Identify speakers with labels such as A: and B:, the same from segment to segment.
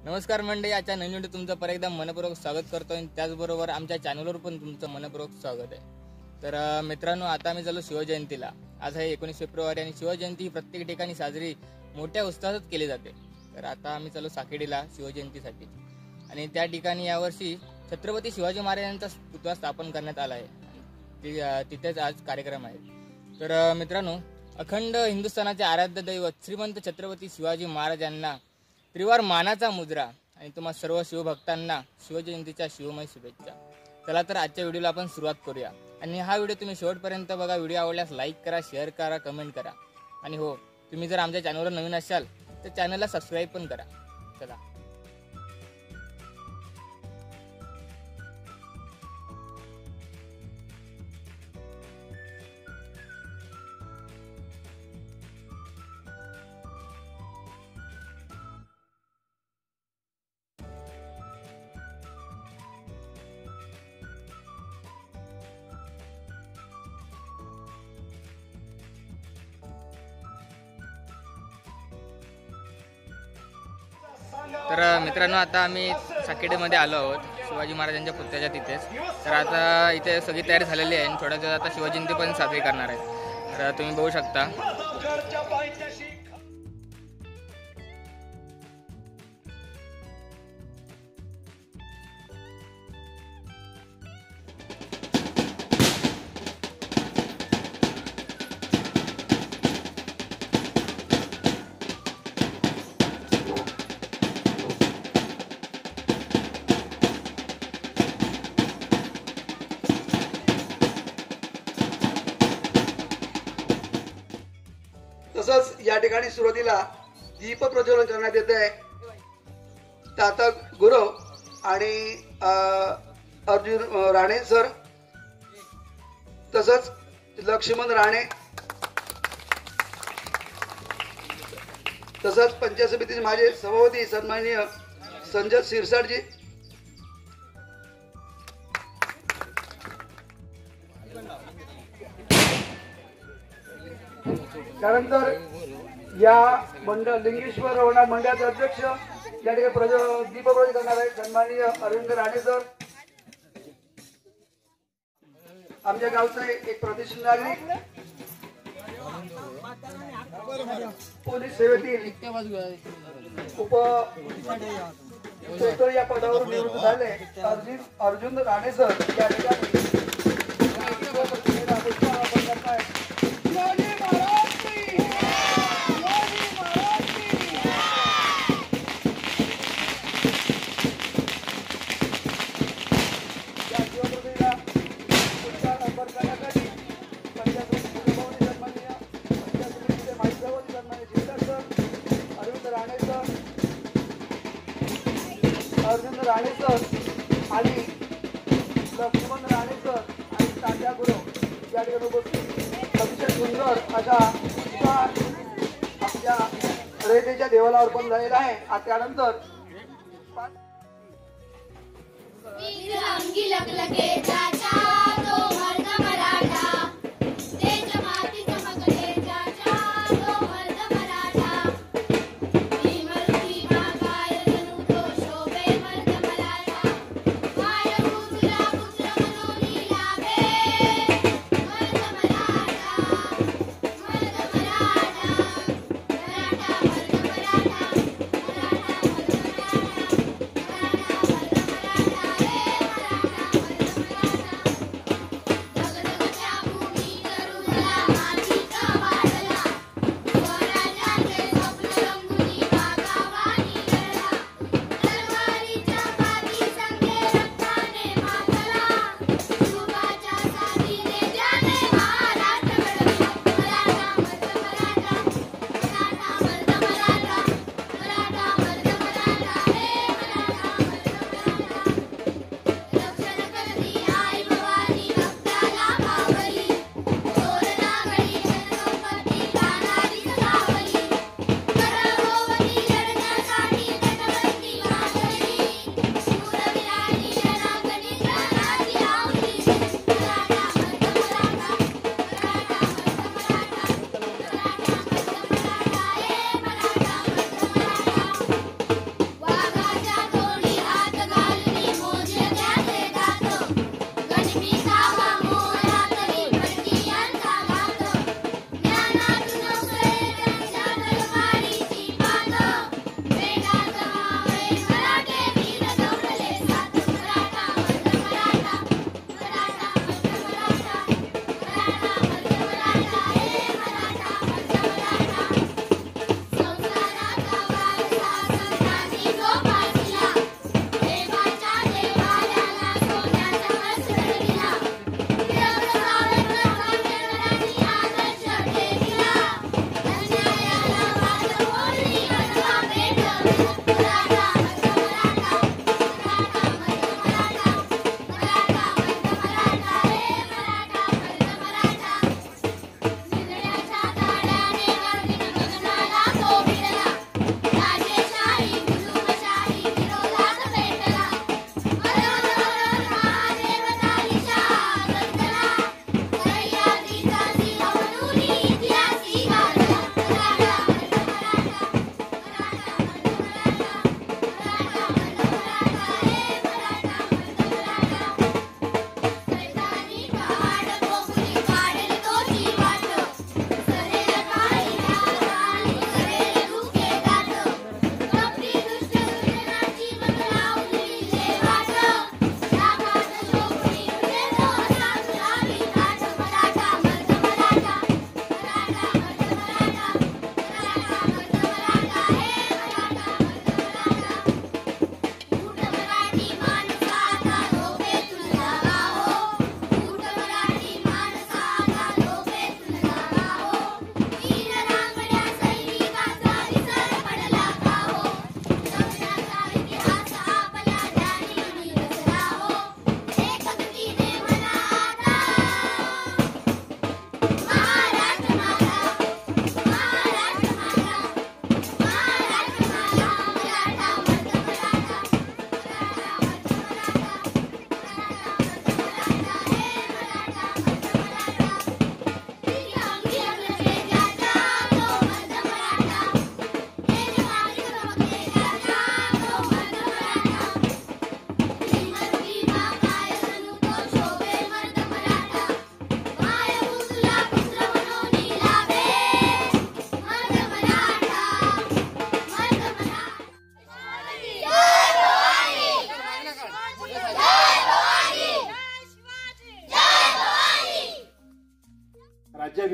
A: नमस्कार मंडळी, आजच्या नवीन व्हिडिओ तुमचं परत एकदा मनपूर्वक स्वागत करतोय आणि त्याचबरोबर आमच्या चॅनलवर पण तुमचं मनपूर्वक स्वागत आहे। तर मित्रांनो, आता आम्ही चालू शिवजयंतीला। आज आहे 19 फेब्रुवारी आणि शिवजयंती ही प्रत्येक ठिकाणी साजरी मोठ्या उत्साहात केली जाते। तर आता आम्ही चालू साकेडीला शिवजयंतीसाठी आणि त्या ठिकाणी यावर्षी छत्रपती शिवाजी महाराजांचा पुतळा स्थापन करण्यात आला आहे। तिथेच आज कार्यक्रम आहे। तर मित्रांनो, अखंड हिंदुस्थानाचे आराध्य दैवत श्रीमंत छत्रपती शिवाजी महाराजांना त्रिवार मानाचा मुजरा आणि तुम्हा सर्व शिवभक्तांना शिवजयंतीच्या शिवमय शुभेच्छा। चला तर आजच्या व्हिडिओला आपण सुरुवात करूया आणि हा व्हिडिओ तुम्ही शेवटपर्यंत बघा। व्हिडिओ आवडल्यास लाईक करा, शेअर करा, कमेंट करा आणि हो, तुम्ही जर आमच्या चॅनलवर नवीन असाल तर चॅनलला सबस्क्राईब पण करा। चला तर मित्रांनो, आता आम्ही साकेडीमध्ये आलो आहोत शिवाजी महाराजांच्या पुतळ्याच्या तिथेच। तर आता इथे सगळी तयारी झालेली आहे आणि थोड्या वेळात आता शिवजयंती पण साजरी करणार आहेत। तर तुम्ही बघू शकता।
B: तसंच या ठिकाणी सुरुवातीला दीप प्रज्वलन करण्यात येत आहे। तातक गुरव आणि अर्जुन राणे सर, तसंच लक्ष्मण राणे, तसंच पंचायत समितीचे माझे सभापती सन्माननीय संजय शिरसाटजी, त्यानंतर या मंडळ लिंगेश्वर रवणा मंडळाचे अध्यक्ष या ठिकाणी दीप प्रज्वलन करणार आहेत सन्माननीय अरविंद राणे सर। आमच्या गावचा एक प्रतिष्ठित नागरिक, पोलीस सेवेतील उप या पदावरून निवृत्त झाले अर्जुन राणे सर या ठिकाणी अर्जुन राणे सर आणि लक्ष्मण राणे सर आणि तात्या गुरव या ठिकाणी उपस्थित अतिशय सुंदर अशा आपल्या रयतेच्या देवाला अर्पण झालेला आहे। त्यानंतर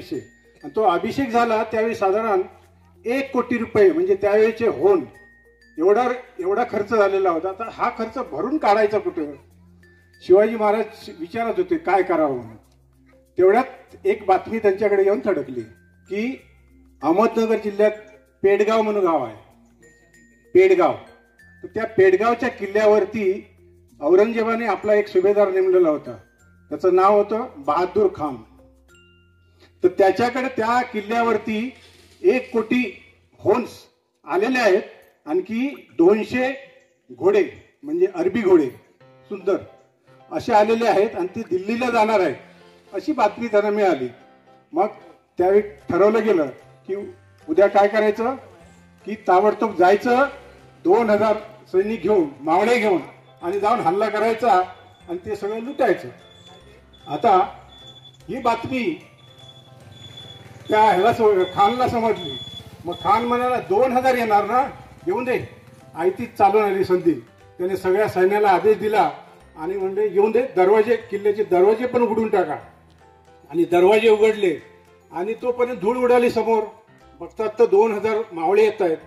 C: राज्याभिषेक, आणि तो अभिषेक झाला त्यावेळी साधारण 1 कोटी रुपये म्हणजे त्यावेळेचे होऊन एवढा खर्च झालेला होता. तर हा खर्च भरून काढायचा कुठे? शिवाजी महाराज विचारत होते काय करावं म्हणून. तेवढ्यात एक बातमी त्यांच्याकडे येऊन थडकली की अहमदनगर जिल्ह्यात पेडगाव म्हणून गाव आहे, पेडगाव. तर त्या पेडगावच्या किल्ल्यावरती औरंगजेबाने आपला एक सुभेदार नेमलेला होता, त्याचं नाव होतं बहादूर खान. तर त्याच्याकडे त्या किल्ल्यावरती 1 कोटी होन्स आलेले आहेत, आणखी 200 घोडे म्हणजे अरबी घोडे सुंदर असे आलेले आहेत, आणि ते दिल्लीला जाणार आहेत अशी बातमी त्यांना मिळाली. मग त्यावेळी ठरवलं गेलं की उद्या काय करायचं की ताबडतोब जायचं, 2000 सैनिक घेऊन, मावळे घेऊन, आणि जाऊन हल्ला करायचा आणि ते सगळं लुटायचं. आता ही बातमी त्या खानला समजली. मग खान म्हणाला 2000 येणार ना, येऊन दे, आयतीच चालून आली संधी. त्याने सगळ्या सैन्याला आदेश दिला आणि म्हणजे येऊन दे, दरवाजे, किल्ल्याचे दरवाजे पण उघडून टाका. आणि दरवाजे उघडले आणि तोपर्यंत धूळ उडाली समोर. बघतात तर 2000 मावळे येत आहेत.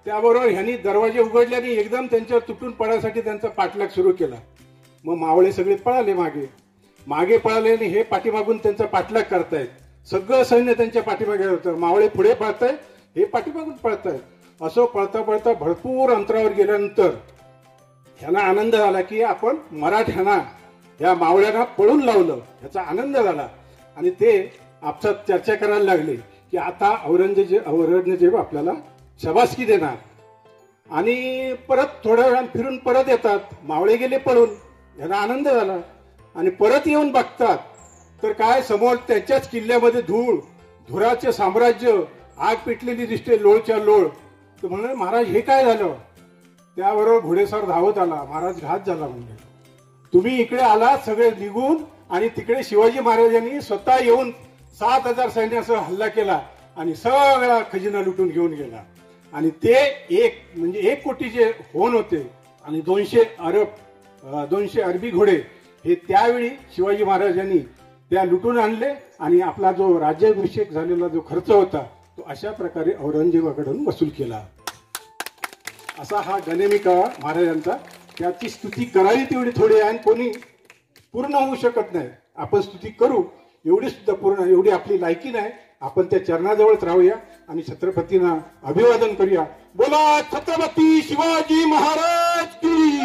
C: त्याबरोबर ह्यांनी दरवाजे उघडले आणि एकदम त्यांच्यावर तुटून पडण्यासाठी त्यांचा पाठलाग सुरू केला. मग मावळे सगळे पळाले, मागे पळाले आणि हे पाठीमागून त्यांचा पाठलाग करतायत. सगळं सैन्य त्यांच्या पाठीमागे होतं. मावळे पुढे पळतायत, हे पाठीमागून पळतायत. असं पळता पळता भरपूर अंतरावर गेल्यानंतर ह्यांना आनंद झाला की आपण मराठ्यांना, या मावळ्यांना पळून लावलं, ह्याचा आनंद झाला. आणि ते आपसात चर्चा करायला लागले की आता औरंगजेब आपल्याला शबासकी देणार. आणि परत थोड्या वेळानं फिरून परत येतात, मावळे गेले पळून, ह्यांना आनंद झाला. आणि परत येऊन बघतात तर काय, समोर त्यांच्याच किल्ल्यामध्ये धुराचे साम्राज्य, आग पेटलेली दिसते, लोळच्या लोळ. तर म्हणून महाराज हे काय झालं? त्याबरोबर घोडेस्वार धावत आला, महाराज घात झाला. म्हणजे तुम्ही इकडे आला सगळे निघून, आणि तिकडे शिवाजी महाराजांनी स्वतः येऊन 7000 सैन्यासह हल्ला केला आणि सगळा खजिना लुटून घेऊन गेला. आणि ते 1 कोटीचे होन होते आणि 200 अरबी घोडे हे त्यावेळी शिवाजी महाराजांनी त्या लुटून आणले. आणि आपला जो राज्याभिषेक झालेला जो खर्च होता तो अशा प्रकारे औरंगजेबाकडून वसूल केला. असा हा गणेमिका महाराजांचा. त्याची स्तुती करावी तेवढी थोडी आहे, आणि कोणी पूर्ण होऊ शकत नाही. आपण स्तुती करू एवढी सुद्धा पूर्ण, एवढी आपली लायकी नाही. आपण त्या चरणाजवळच राहूया आणि छत्रपतींना अभिवादन करूया. बोला छत्रपती शिवाजी महाराज की.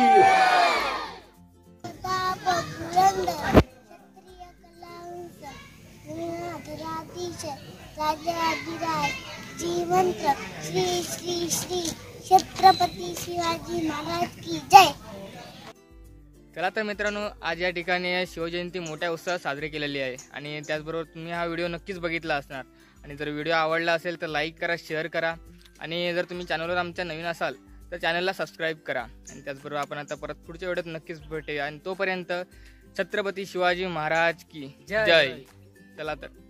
D: जीवंत श्री श्री श्री छत्रपती शिवाजी महाराज की जय.
A: चला तर मित्रांनो, आज या ठिकाणी शिवजयंती मोठ्या उत्साहात साजरी केलेली आहे. आणि त्याचबरोबर तुम्ही हा व्हिडिओ नक्कीच बघितला असणार. आणि जर व्हिडिओ आवडला असेल तर लाईक करा, शेअर करा. आणि जर तुम्ही चॅनलवर आमच्या नवीन असाल तर चॅनलला सबस्क्राईब करा. आणि त्याचबरोबर आपण आता परत पुढच्या व्हिडिओत नक्कीच भेटूया. आणि तोपर्यंत छत्रपती शिवाजी महाराज की जय. चला तर.